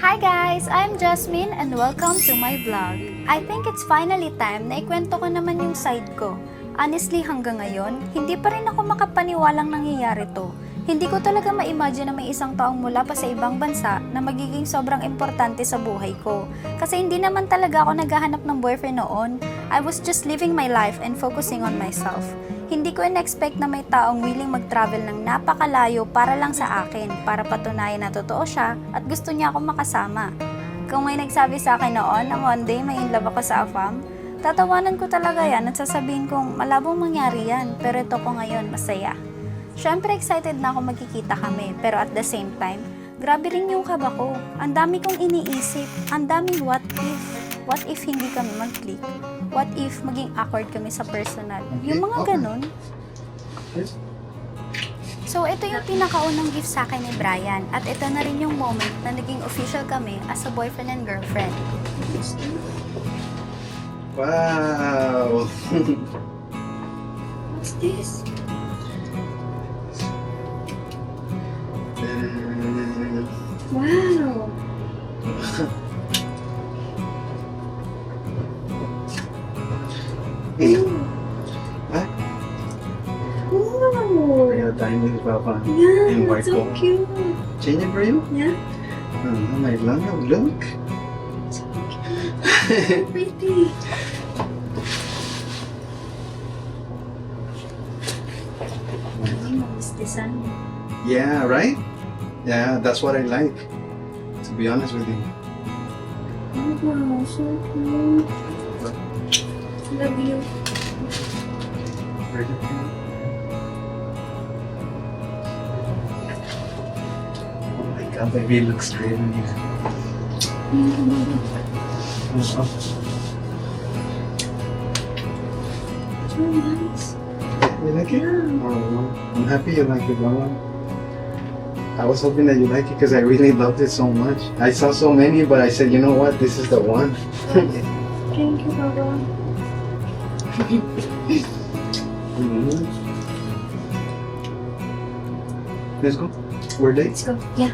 Hi guys! I'm Jasmine and welcome to my vlog. I think it's finally time na ikwento ko naman yung side ko. Honestly, hanggang ngayon, hindi pa rin ako makapaniwalang nangyayari to. Hindi ko talaga ma-imagine na may isang taong mula pa sa ibang bansa na magiging sobrang importante sa buhay ko. Kasi hindi naman talaga ako naghahanap ng boyfriend noon. I was just living my life and focusing on myself. Hindi ko in-expect na may taong willing mag-travel ng napakalayo para lang sa akin, para patunayan na totoo siya at gusto niya akong makasama. Kung may nagsabi sa akin noon na one day may in love ako sa AFAM, tatawanan ko talaga yan at sasabihin kong malabong mangyari yan, pero ito ko ngayon masaya. Syempre excited na ako magkikita kami, pero at the same time, grabe rin yung kaba ko. Ang dami kong iniisip, ang daming what if. What if hindi kami mag-click? What if maging awkward kami sa personal? Yung mga ganun. So, ito yung pinakaunang gift sa akin ni Brian. At ito na rin yung moment na naging official kami as a boyfriend and girlfriend. Wow! What's this? Wow! Huh? Wow! Are you time with Papa? Yeah, In white so ball. cute. Change it for you? Yeah, My long look. so cute. Pretty. It's design. Yeah, right? Yeah, that's what I like. To be honest with you. Wow, so cute. Love you. Oh my god, baby, it looks great on you. So nice. You like it? Oh, I'm happy you like it, Mama. I was hoping that you like it because I really loved it so much. I saw so many, but I said, you know what? This is the one. Thank you, Baba. Mhm. Let's go. We're late. Let's go. Yeah.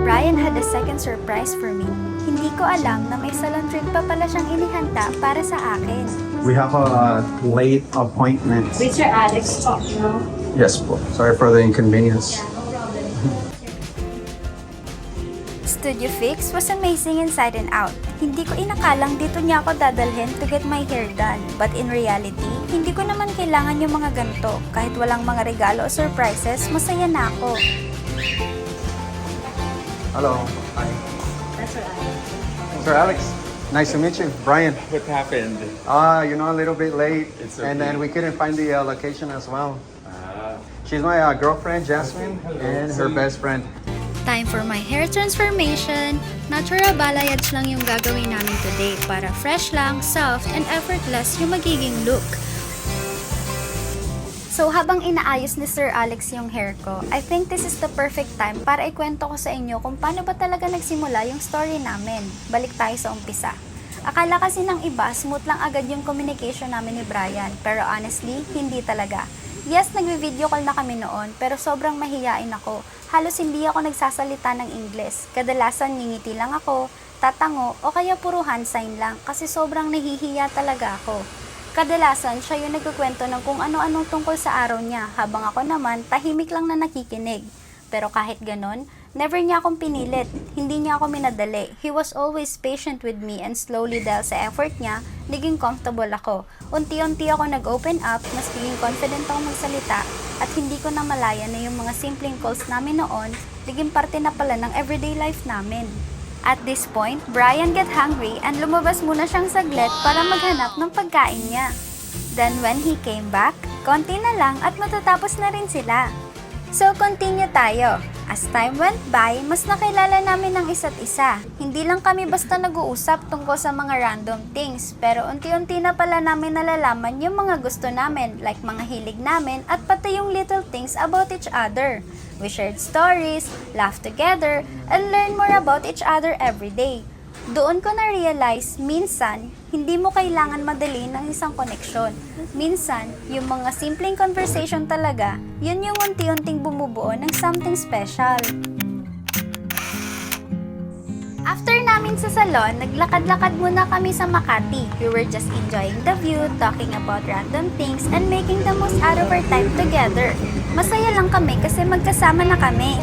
Brian had a second surprise for me. Hindi ko alam na may salon trip pa pala siyang inihanda para sa akin. We have a late appointment. With Sir Alex po, no? Yes, po. Sorry for the inconvenience. Studio Fix was amazing inside and out. Hindi ko inakalang dito niya ako dadalhin to get my hair done. But in reality, hindi ko naman kailangan yung mga ganito. Kahit walang mga regalo o surprises, masaya na ako. Hello. Hi. That's Sir Alex. Sir Alex. Nice to meet you. Brian. What happened? A little bit late. It's And okay. then we couldn't find the location as well. Ah, She's my girlfriend, Jasmine, and her best friend. Time for my hair transformation. Natural balayage lang yung gagawin namin today para fresh lang, soft, and effortless yung magiging look. So habang inaayos ni Sir Alex yung hair ko, I think this is the perfect time para ikwento ko sa inyo kung paano ba talaga nagsimula yung story namin. Balik tayo sa umpisa. Akala kasi ng iba, smooth lang agad yung communication namin ni Brian, pero honestly, hindi talaga. Yes, nagvi-video call na kami noon, pero sobrang mahiyain ako. Halos hindi ako nagsasalita ng Ingles. Kadalasan ngingiti lang ako, tatango, o kaya puro hand sign lang kasi sobrang nahihiya talaga ako. Kadalasan, siya yung nagkukwento ng kung ano-anong tungkol sa araw niya, habang ako naman, tahimik lang na nakikinig. Pero kahit ganon, never niya akong pinilit, hindi niya ako minadali. He was always patient with me and slowly dahil sa effort niya, naging comfortable ako. Unti-unti ako nag-open up, mas naging confident ako magsalita, at hindi ko na malaya na yung mga simpleng calls namin noon, naging parte na pala ng everyday life namin. At this point, Brian got hungry and lumabas muna siyang saglit para maghanap ng pagkain niya. Then when he came back, konti na lang at matatapos na rin sila. So continue tayo. As time went by, mas nakilala namin ang isa't isa. Hindi lang kami basta nag-uusap tungkol sa mga random things, pero unti-unti na pala namin nalalaman yung mga gusto namin, like mga hilig namin, at pati yung little things about each other. We shared stories, laughed together, and learned more about each other every day. Doon ko na-realize, minsan, hindi mo kailangan madali ng isang koneksyon. Minsan, yung mga simpleng conversation talaga, yun yung unti-unting bumubuo ng something special. After namin sa salon, naglakad-lakad muna kami sa Makati. We were just enjoying the view, talking about random things, and making the most out of our time together. Masaya lang kami kasi magkasama na kami.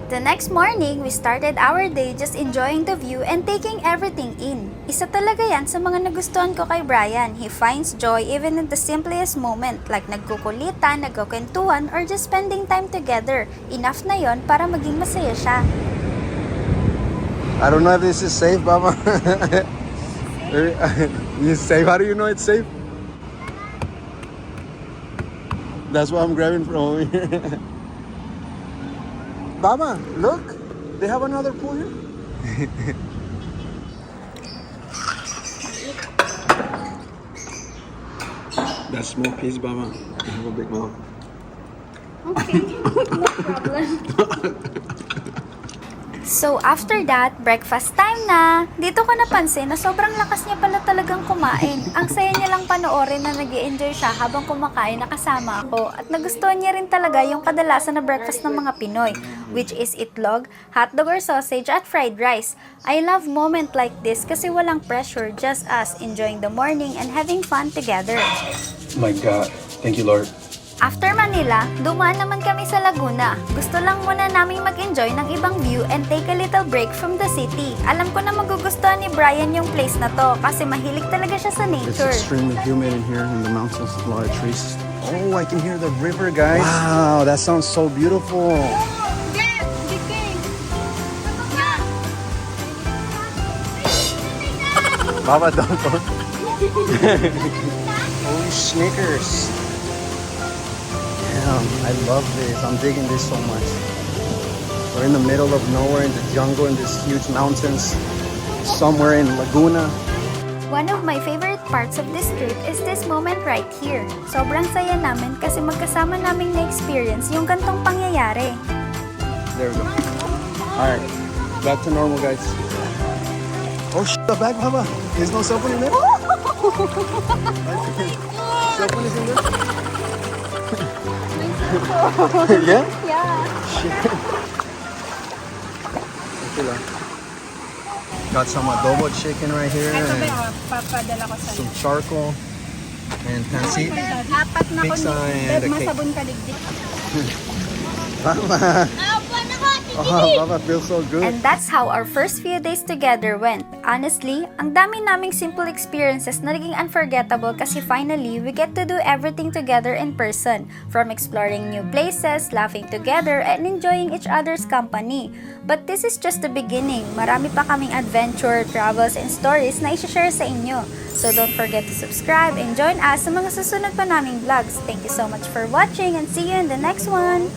The next morning, we started our day just enjoying the view and taking everything in. Isa talaga yan sa mga nagustuhan ko kay Brian. He finds joy even in the simplest moment, like nagkukulitan, nagkukwentuhan, or just spending time together. Enough na yon para maging masaya siya. I don't know if this is safe, Mama. You safe? How do you know it's safe? That's why I'm grabbing from over here. Mama, look. They have another pool here. That small piece, Mama. I have a big mouth. Okay, no problem. So after that, breakfast time na. Dito ko napansin na sobrang lakas niya pala talagang kumain. Ang saya niya lang panoorin na nag-i-enjoy siya habang kumakain na kasama ako. At nagustuhan niya rin talaga yung kadalasan na breakfast ng mga Pinoy, which is itlog, hotdog or sausage at fried rice. I love moment like this kasi walang pressure, just us enjoying the morning and having fun together. My God. Thank you, Lord. After Manila, dumaan naman kami sa Laguna. Gusto lang muna namin mag-enjoy ng ibang view and take a little break from the city. Alam ko na magugustuhan ni Brian yung place na to kasi mahilig talaga siya sa It's nature. extremely humid in here in the mountains. A lot of trees. Oh, I can hear the river, guys. Wow, that sounds so beautiful. Mama, don't. Holy Snickers. Damn, I love this. I'm digging this so much. We're in the middle of nowhere in the jungle in these huge mountains. Somewhere in Laguna. One of my favorite parts of this trip is this moment right here. Sobrang saya namin kasi magkasama namin na-experience yung gantong pangyayari. There we go. Alright, back to normal, guys. Oh, the bag, Mama. There's no cell phone in there? Cell phone is in there? Yeah? Yeah. Shit. Okay lang. Got some adobo chicken right here. And papadala ko sa'yo. some charcoal. And pancit. Apat na Pizza and a cake. masabon ka digdig. Mama. Oh, Mama feels so good. And that's how our first few days together went. Honestly, ang dami naming simple experiences na naging unforgettable kasi finally, we get to do everything together in person. From exploring new places, laughing together, and enjoying each other's company. But this is just the beginning. Marami pa kaming adventure, travels, and stories na i-share sa inyo. So don't forget to subscribe and join us sa mga susunod pa naming vlogs. Thank you so much for watching and see you in the next one!